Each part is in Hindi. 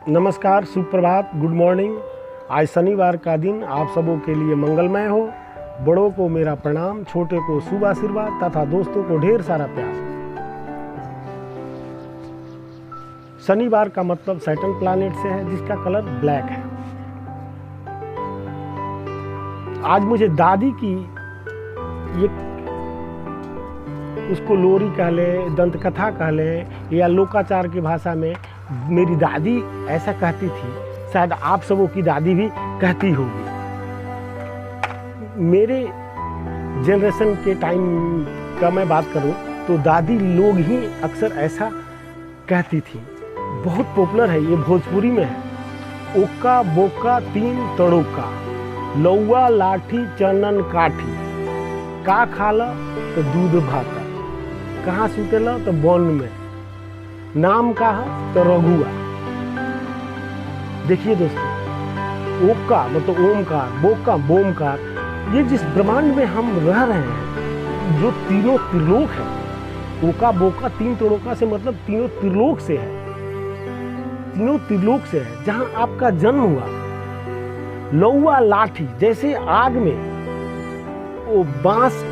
नमस्कार, सुप्रभात, गुड मॉर्निंग। आज शनिवार का दिन आप सबों के लिए मंगलमय हो। बड़ों को मेरा प्रणाम, छोटे को शुभ आशीर्वाद तथा दोस्तों को ढेर सारा प्यार। शनिवार का मतलब सैटर्न प्लैनेट से है, जिसका कलर ब्लैक है। आज मुझे दादी की ये, उसको लोरी कह ले, दंत कथा कह ले, या लोकाचार की भाषा में मेरी दादी ऐसा कहती थी, शायद आप सबों की दादी भी कहती होगी। मेरे जनरेशन के टाइम का मैं बात करूं तो दादी लोग ही अक्सर ऐसा कहती थी। बहुत पॉपुलर है, ये भोजपुरी में है। ओका बोका तीन तड़ोका, लौआ लाठी चनन काठी, का खाला तो दूध भाता, कहाँ सुतेला तो वन में, नाम कहा तो रघुआ। देखिए दोस्तों, ओका मतलब ओमकार, बोका बोमकार, ये जिस ब्रह्मांड में हम रह रहे हैं, जो तीनों त्रिलोक है, ओका बोका तीन त्रिलोका से मतलब तीनों त्रिलोक से है, तीनों त्रिलोक से है। जहां आपका जन्म हुआ, लौआ लाठी, जैसे आग में वो बांस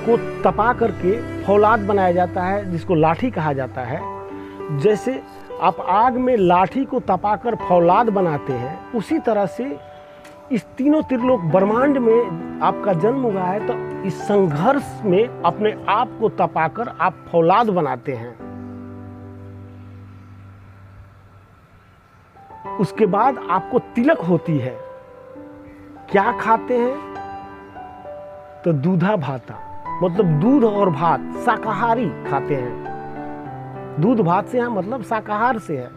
को तपा करके फौलाद बनाया जाता है, जिसको लाठी कहा जाता है। जैसे आप आग में लाठी को तपाकर फौलाद बनाते हैं, उसी तरह से इस तीनों त्रिलोक ब्रह्मांड में आपका जन्म हुआ है, तो इस संघर्ष में अपने आप को तपाकर आप फौलाद बनाते हैं। उसके बाद आपको तिलक होती है। क्या खाते हैं तो दूधा भाता, मतलब दूध और भात, शाकाहारी खाते हैं। दूध भात से है मतलब शाकाहार से है।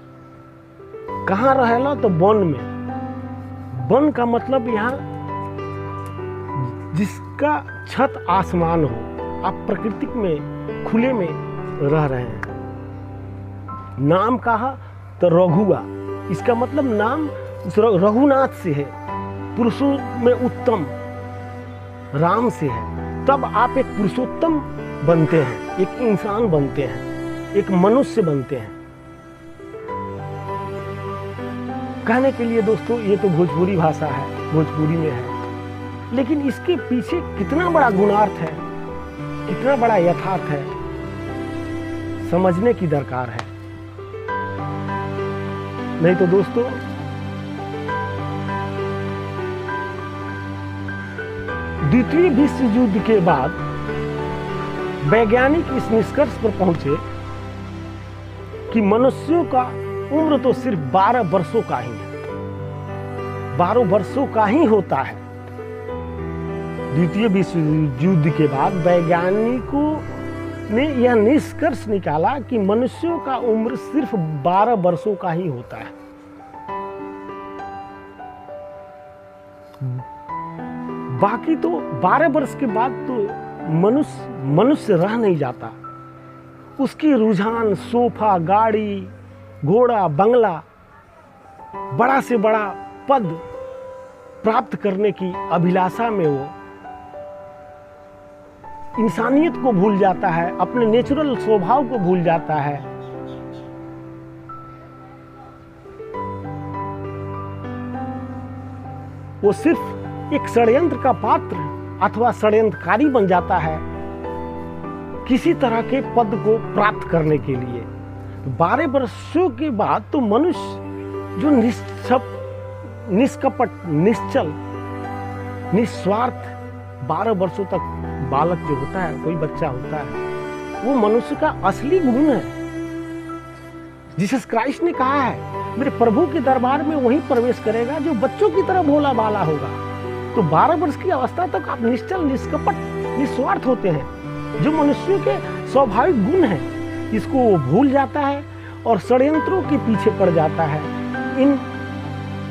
कहाँ रहेला तो वन में। वन का मतलब यहाँ जिसका छत आसमान हो, आप प्रकृतिक में खुले में रह रहे हैं। नाम कहा तो रघुआ, इसका मतलब नाम रघुनाथ से है, पुरुषों में उत्तम राम से है। तब आप एक पुरुषोत्तम बनते हैं, एक इंसान बनते हैं, एक मनुष्य बनते हैं। कहने के लिए दोस्तों ये तो भोजपुरी भाषा है, भोजपुरी में है, लेकिन इसके पीछे कितना बड़ा गुणार्थ है, कितना बड़ा यथार्थ है, समझने की दरकार है। नहीं तो दोस्तों द्वितीय विश्व युद्ध के बाद वैज्ञानिक इस निष्कर्ष पर पहुंचे कि मनुष्यों का उम्र तो सिर्फ 12 वर्षों का ही है, 12 वर्षों का ही होता है। द्वितीय विश्व युद्ध के बाद वैज्ञानिकों ने यह निष्कर्ष निकाला कि मनुष्यों का उम्र सिर्फ 12 वर्षों का ही होता है। बाकी तो 12 वर्ष के बाद तो मनुष्य रह नहीं जाता। उसकी रुझान सोफा, गाड़ी, घोड़ा, बंगला, बड़ा से बड़ा पद प्राप्त करने की अभिलाषा में वो इंसानियत को भूल जाता है, अपने नेचुरल स्वभाव को भूल जाता है। वो सिर्फ एक षड्यंत्र का पात्र अथवा षड्यंत्रकारी बन जाता है किसी तरह के पद को प्राप्त करने के लिए। 12 वर्षों के बाद तो मनुष्य जो निष्कपट, निश्चल, निस्वार्थ 12 वर्षों तक बालक जो होता है, कोई बच्चा होता है, वो मनुष्य का असली गुण है। जीसस क्राइस्ट ने कहा है, मेरे प्रभु के दरबार में वही प्रवेश करेगा जो बच्चों की तरह भोला भाला होगा। तो 12 वर्ष की अवस्था तक आप निश्चल, निष्कपट, निस्वार्थ होते हैं, जो मनुष्यों के स्वाभाविक गुण हैं। इसको वो भूल जाता है और षड्यंत्रों के पीछे पड़ जाता है, इन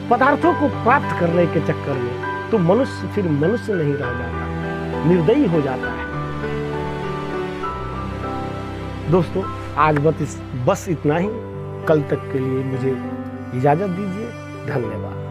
पदार्थों को प्राप्त करने के चक्कर में। तो मनुष्य फिर मनुष्य नहीं रह जाता, निर्दयी हो जाता है। दोस्तों आज बस इतना ही। कल तक के लिए मुझे इजाजत दीजिए। धन्यवाद।